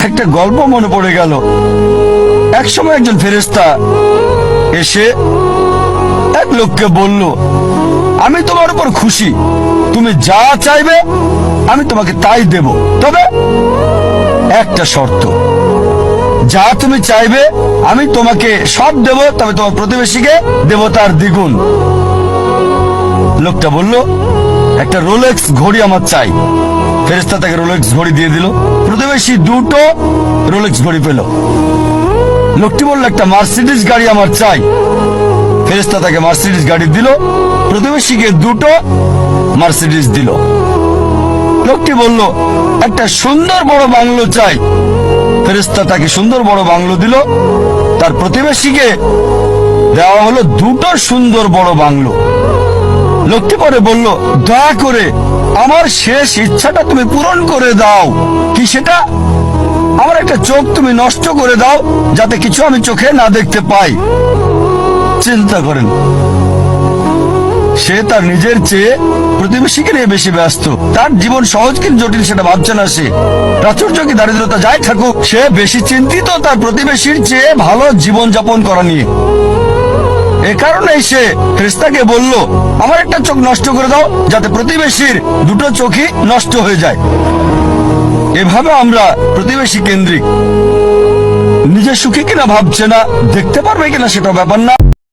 একটা গল্প মনে পড়ে গেল। একসময় একজন ফেরেশতা এসে এক লোককে বলল, আমি তোমার উপর খুশি, তুমি যা চাইবে আমি তোমাকে তাই দেব, তবে একটা শর্ত, যা তুমি চাইবে আমি তোমাকে সব দেব, তবে তোমার প্রতিবেশীকে দেব তার দ্বিগুণ। লোকটা বলল, একটা রোলেক্স ঘড়ি আমার চাই। ফেরেশতা তাকে রোলেক্স ঘড়ি দিয়ে দিল। প্রতিবেশী দুটো রোলেক্স ঘড়ি পেল। লোকটি বলল, একটা মার্সিডিজ গাড়ি আমার চাই। ফেরেশতা তাকে মার্সিডিজ গাড়ি দিল। প্রতিবেশীকে দুটো মার্সিডিজ দিল। লোকটি বলল, একটা সুন্দর বড় বাংলো চাই। ফেরেশতা তাকে সুন্দর বড় বাংলো দিল। তার প্রতিবেশীকে দেওয়া হলো দুটো সুন্দর বড় বাংলো। লোকটি পরে বলল, দয়া করে আমার শেষ ইচ্ছাটা তুমি পূরণ করে দাও। কি সেটা? আমার একটা চোখ তুমি নষ্ট করে দাও, যাতে কিছু আমি চোখে না দেখতে পাই। চিন্তা করেন, সে তার নিজের চেয়ে প্রতিবেশীকে নিয়ে বেশি ব্যস্ত। তার জীবন সহজ কিন্তু জটিল সেটা ভাবছে না সে। প্রাচুর্য কি দারিদ্রতা যাই থাকুক, সে বেশি চিন্তিত তার প্রতিবেশীর চেয়ে ভালো জীবন যাপন করা নিয়ে। এ কারণেই সে ফেরেশতাকে বলল, আমার একটা চোখ নষ্ট করে দাও, যাতে প্রতিবেশীর দুটো চোখই নষ্ট হয়ে যায়। এভাবে আমরা প্রতিবেশী কেন্দ্রিক। নিজে সুখী কিনা ভাবছে না, দেখতে পারবে কিনা সেটা ব্যাপার না।